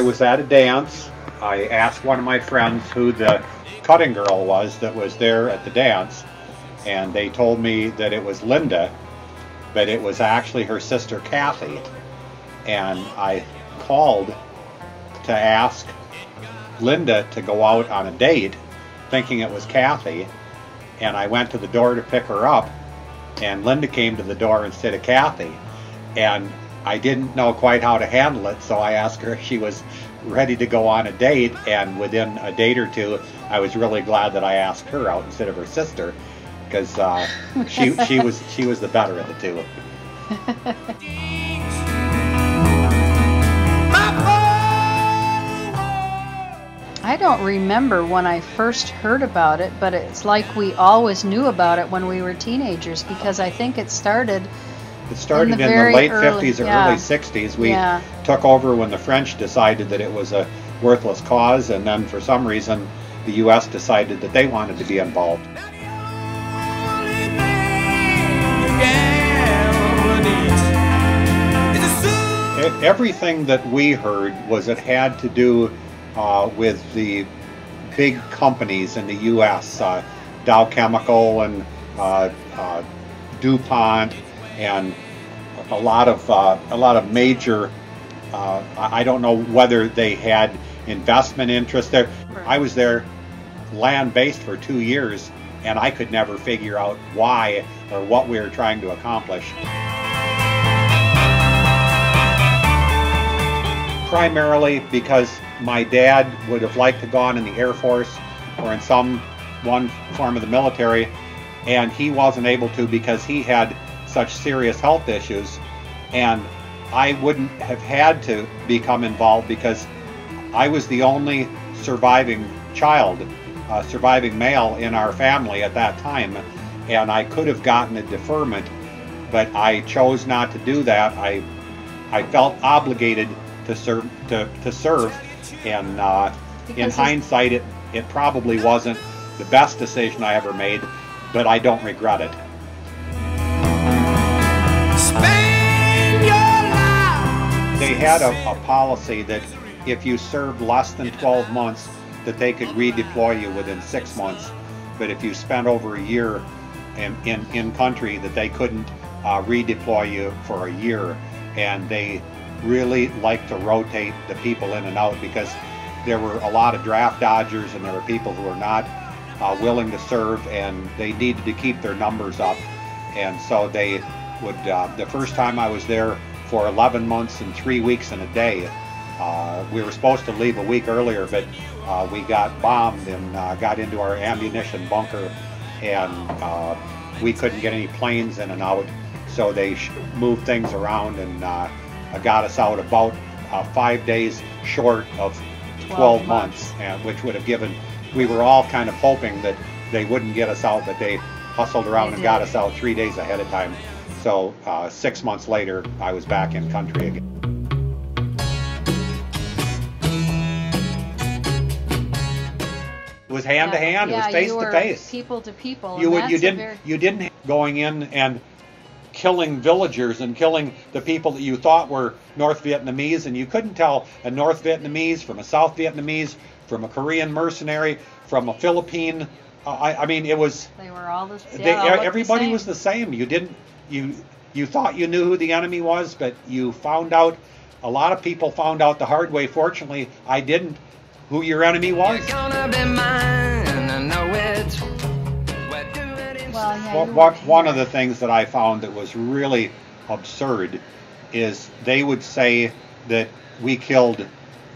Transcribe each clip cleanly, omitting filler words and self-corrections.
was at a dance. I asked one of my friends who the cutting girl was that was there at the dance, and they told me that it was Linda, but it was actually her sister Kathy. And I called to ask Linda to go out on a date, thinking it was Kathy, and I went to the door to pick her up, and Linda came to the door instead of Kathy, and I didn't know quite how to handle it, so I asked her if she was ready to go on a date, and within a date or two I was really glad that I asked her out instead of her sister, because she was the better of the two. I don't remember when I first heard about it, but it's like we always knew about it when we were teenagers, because I think it started in the late 50s or early 60s. We took over when the French decided that it was a worthless cause, and then for some reason the U.S. decided that they wanted to be involved. Everything that we heard was it had to do with the big companies in the U.S., Dow Chemical and DuPont, and a lot of major. I don't know whether they had investment interest there. Right. I was there land-based for 2 years, and I could never figure out why or what we were trying to accomplish. Primarily because my dad would have liked to gone in the Air Force or in one form of the military, and he wasn't able to because he had such serious health issues, and I wouldn't have had to become involved because I was the only surviving child, surviving male in our family at that time, and I could have gotten a deferment, but I chose not to do that. I felt obligated to serve, and in hindsight, it probably wasn't the best decision I ever made, but I don't regret it. They had a policy that if you served less than 12 months, that they could redeploy you within 6 months, but if you spent over a year in country, that they couldn't redeploy you for a year. And they really like to rotate the people in and out, because there were a lot of draft dodgers and there were people who were not willing to serve, and they needed to keep their numbers up. And so they would, the first time I was there for 11 months and 3 weeks and a day, we were supposed to leave a week earlier, but we got bombed and got into our ammunition bunker, and we couldn't get any planes in and out, so they moved things around and got us out about 5 days short of 12 months, which would have given, we were all kind of hoping that they wouldn't get us out, but they hustled around and got us out 3 days ahead of time. So 6 months later, I was back in country again. It was hand to hand. It was face to face. People to people. You didn't going in and killing villagers and killing the people that you thought were North Vietnamese, and you couldn't tell a North Vietnamese from a South Vietnamese, from a Korean mercenary, from a Philippine. I mean, it was. They were all the same. Everybody was the same. You didn't. You thought you knew who the enemy was, but you found out. A lot of people found out the hard way. Fortunately, I didn't. Who your enemy was. Well, yeah, One of the things that I found that was really absurd is they would say that we killed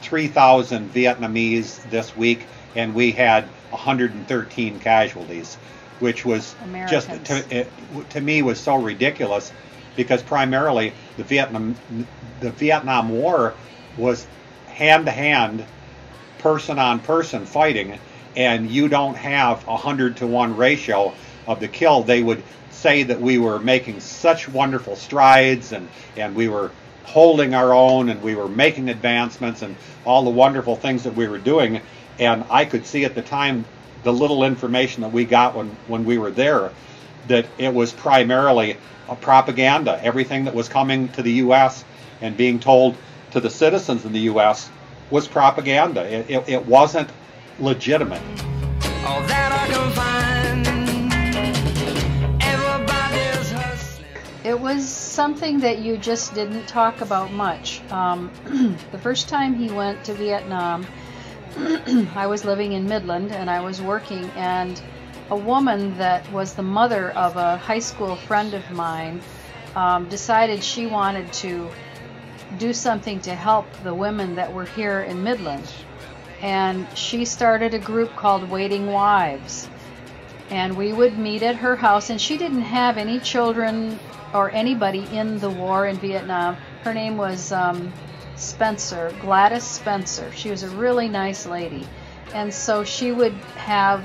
3,000 Vietnamese this week and we had 113 casualties, which was Americans. just to me was so ridiculous, because primarily the Vietnam War was hand-to-hand, person-on-person fighting, and you don't have a 100-to-1 ratio of the kill. They would say that we were making such wonderful strides, and we were holding our own, and we were making advancements, and all the wonderful things that we were doing. And I could see at the time, the little information that we got when we were there, that it was primarily a propaganda. Everything that was coming to the U.S. and being told to the citizens in the U.S. was propaganda. It wasn't legitimate. All that I can find, everybody's hustling. It was something that you just didn't talk about much. The first time he went to Vietnam, I was living in Midland and I was working, and a woman that was the mother of a high school friend of mine decided she wanted to do something to help the women that were here in Midland. And she started a group called Waiting Wives. And we would meet at her house, and she didn't have any children or anybody in the war in Vietnam. Her name was Spencer, Gladys Spencer. She was a really nice lady. And so she would have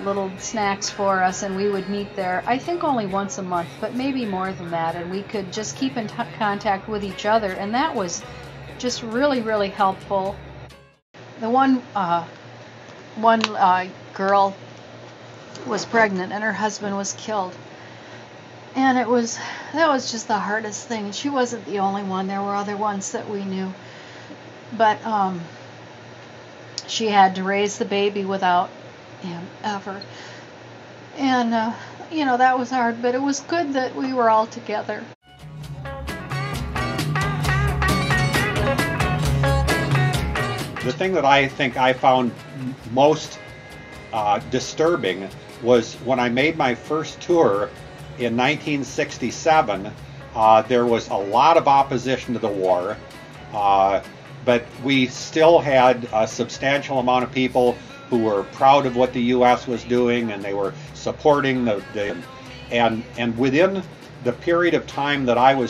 little snacks for us, and we would meet there, I think only once a month, but maybe more than that, and we could just keep in contact with each other, and that was just really, really helpful. The one girl was pregnant and her husband was killed, and that was just the hardest thing. She wasn't the only one. There were other ones that we knew, but she had to raise the baby without him ever, and that was hard, but it was good that we were all together. The thing that I think I found most disturbing was when I made my first tour in 1967. There was a lot of opposition to the war, but we still had a substantial amount of people who were proud of what the U.S. was doing, and they were supporting and within the period of time that I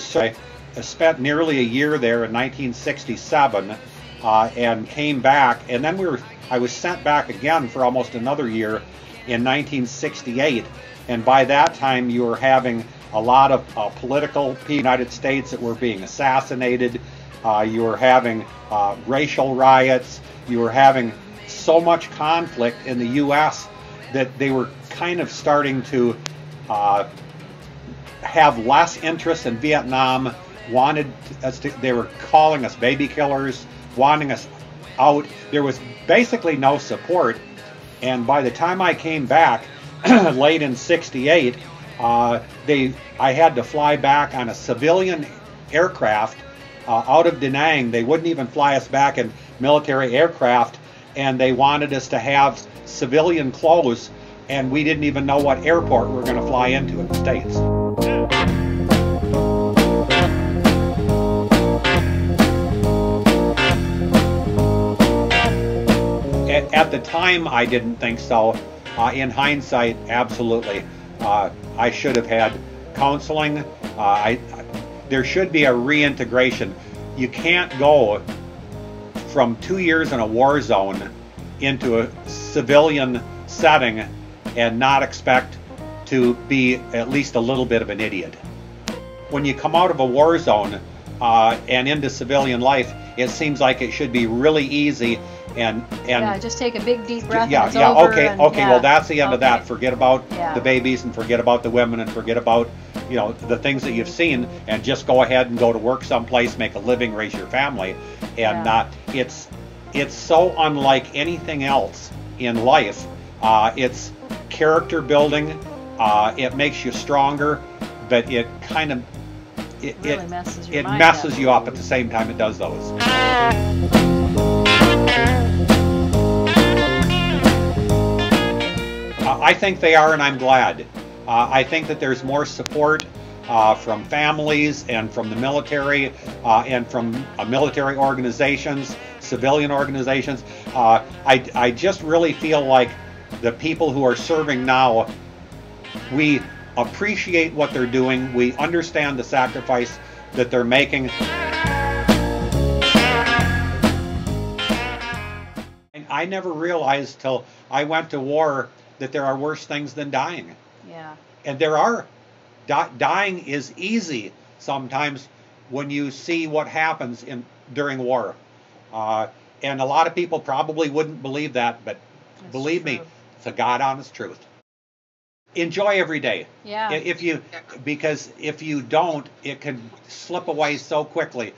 spent nearly a year there in 1967, and came back, and then I was sent back again for almost another year in 1968, and by that time you were having a lot of political people in the United States that were being assassinated. You were having racial riots. You were having so much conflict in the U.S. that they were kind of starting to have less interest in Vietnam, they were calling us baby killers, wanting us out. There was basically no support, and by the time I came back, late in '68, I had to fly back on a civilian aircraft out of Da Nang. They wouldn't even fly us back in military aircraft, and they wanted us to have civilian clothes, and we didn't even know what airport we were going to fly into in the States. At the time, I didn't think so. In hindsight, absolutely. I should have had counseling. There should be a reintegration. You can't go from 2 years in a war zone into a civilian setting and not expect to be at least a little bit of an idiot. When you come out of a war zone and into civilian life, it seems like it should be really easy and just take a big deep breath. Okay. Well, that's the end of that. Forget about the babies and forget about the women and forget about the things that you've seen, and just go ahead and go to work someplace, make a living, raise your family, and it's so unlike anything else in life. It's character building. It makes you stronger, but it kind of really messes you up at the same time it does those. I think they are, and I'm glad. I think that there's more support from families and from the military and from military organizations, civilian organizations. I just really feel like the people who are serving now, we appreciate what they're doing. We understand the sacrifice that they're making. I never realized till I went to war that there are worse things than dying. Yeah. And there are. Dying is easy sometimes when you see what happens during war. And a lot of people probably wouldn't believe that, but believe me, it's a God honest truth. Enjoy every day. Yeah. Because if you don't, it can slip away so quickly.